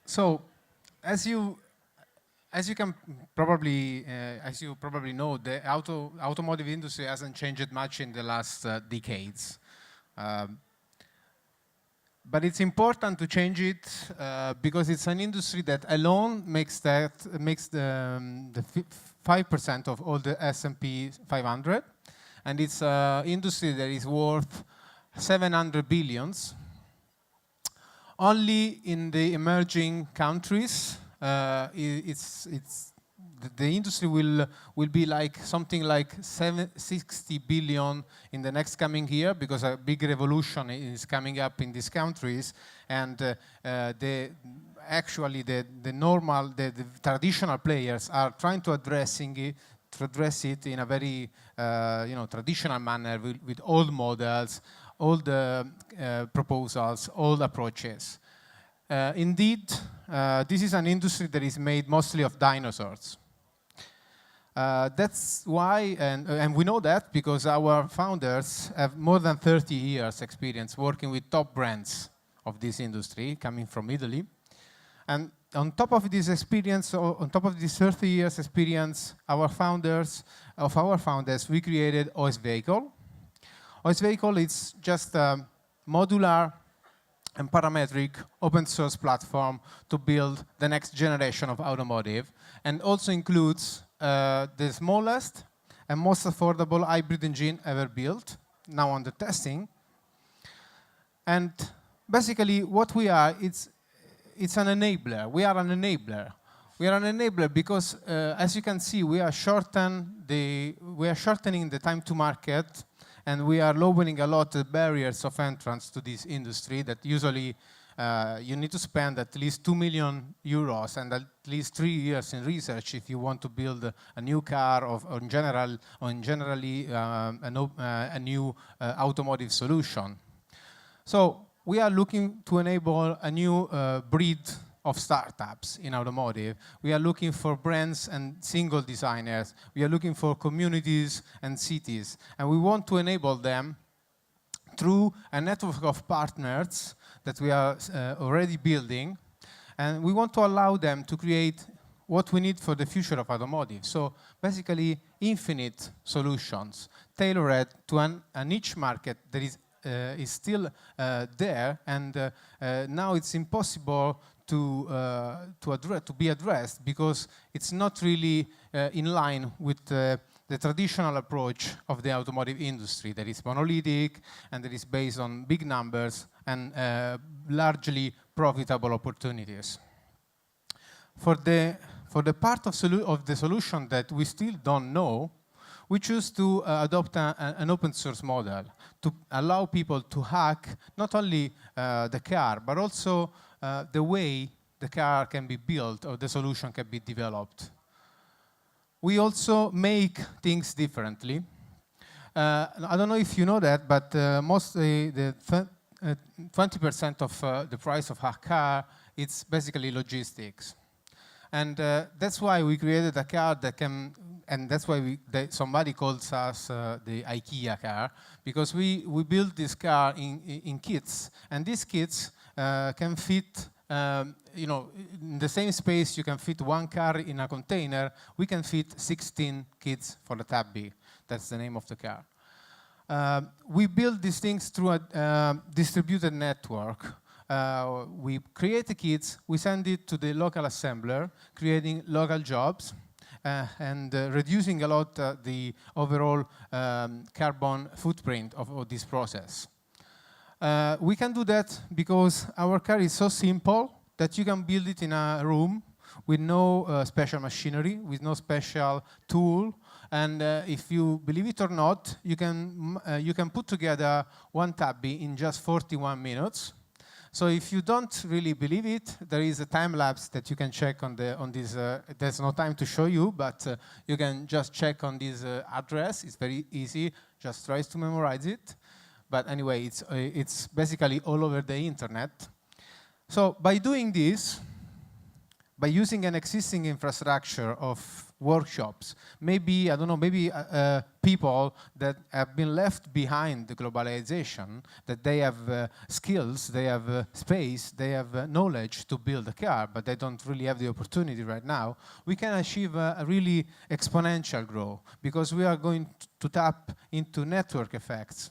So, as you as you can probably as you probably know, the automotive industry hasn't changed much in the last decades. Um, but it's important to change it because it's an industry that alone makes the 5% of all the S&P 500, and it's an industry that is worth 700 billions. Only in the emerging countries, the industry will be like something like 60 billion in the next coming year, because a big revolution is coming up in these countries, and the traditional players are trying to address it in a very traditional manner with old models, old proposals, old approaches. Indeed, this is an industry that is made mostly of dinosaurs. That's why, and we know that because our founders have more than 30 years experience working with top brands of this industry, coming from Italy. And on top of this experience, on top of this 30 years experience, our founders, we created OSVehicle. OSVehicle is just a modular and parametric open source platform to build the next generation of automotive, and also includes the smallest and most affordable hybrid engine ever built, now under testing. And basically what we are, it's an enabler. We are an enabler. We are an enabler because, as you can see, we are shortening the time to market, and we are lowering a lot the barriers of entrance to this industry that usually you need to spend at least 2 million euros and at least 3 years in research if you want to build a new car or generally a new automotive solution. So we are looking to enable a new breed of startups in automotive. We are looking for brands and single designers. We are looking for communities and cities. And we want to enable them through a network of partners that we are already building. And we want to allow them to create what we need for the future of automotive. So basically infinite solutions tailored to a niche market that is still there, and now it's impossible to be addressed because it's not really in line with the traditional approach of the automotive industry that is monolithic and that is based on big numbers and largely profitable opportunities. For the part of the solution that we still don't know, we choose to adopt an open source model to allow people to hack not only the car, but also the way the car can be built or the solution can be developed. We also make things differently. I don't know if you know that, but mostly the 20% of the price of a car, it's basically logistics. And that's why we created a car that can, and that's why somebody calls us the IKEA car, because we built this car in kits, and these kits can fit, in the same space you can fit one car in a container, we can fit 16 kits for the Tabby. That's the name of the car. We build these things through a distributed network. We create the kits, we send it to the local assembler, creating local jobs, and reducing a lot the overall carbon footprint of this process. We can do that because our car is so simple that you can build it in a room with no special machinery, with no special tool. And if you believe it or not, you can put together one Tabby in just 41 minutes. So if you don't really believe it, there is a time lapse that you can check on this. There's no time to show you, but you can just check on this address. It's very easy. Just try to memorize it. But anyway, it's basically all over the internet. So by doing this, by using an existing infrastructure of workshops, maybe, I don't know, maybe people that have been left behind the globalization, that they have skills, they have space, they have knowledge to build a car, but they don't really have the opportunity right now, we can achieve a really exponential growth, because we are going to tap into network effects.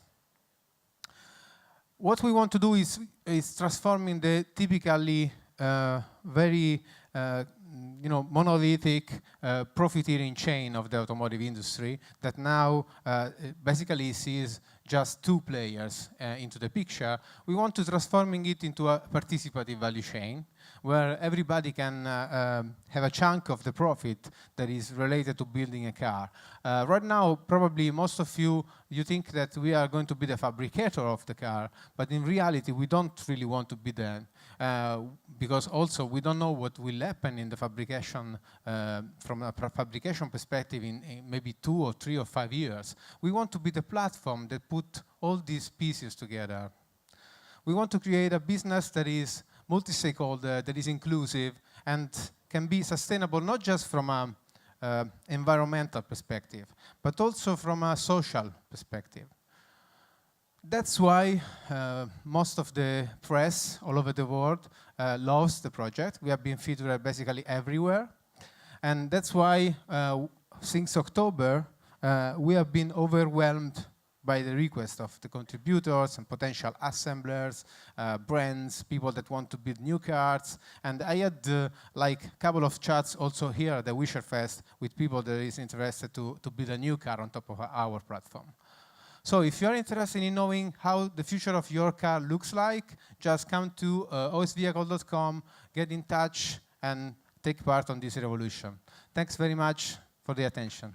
What we want to do is transforming the typically very monolithic profiteering chain of the automotive industry that now basically sees just two players into the picture. We want to transforming it into a participative value chain where everybody can have a chunk of the profit that is related to building a car. Right now, probably most of you think that we are going to be the fabricator of the car, but in reality, we don't really want to be there. Because also we don't know what will happen in the fabrication, from a fabrication perspective in maybe 2 or 3 or 5 years. We want to be the platform that put all these pieces together. We want to create a business that is multi-stakeholder, that is inclusive, and can be sustainable not just from an environmental perspective, but also from a social perspective. That's why most of the press all over the world loves the project. We have been featured basically everywhere. And that's why since October, we have been overwhelmed by the request of the contributors and potential assemblers, brands, people that want to build new cars. And I had like a couple of chats also here at the OuiShare Fest with people that is interested to build a new car on top of our platform. So if you're interested in knowing how the future of your car looks like, just come to OSVehicle.com, get in touch, and take part on this revolution. Thanks very much for the attention.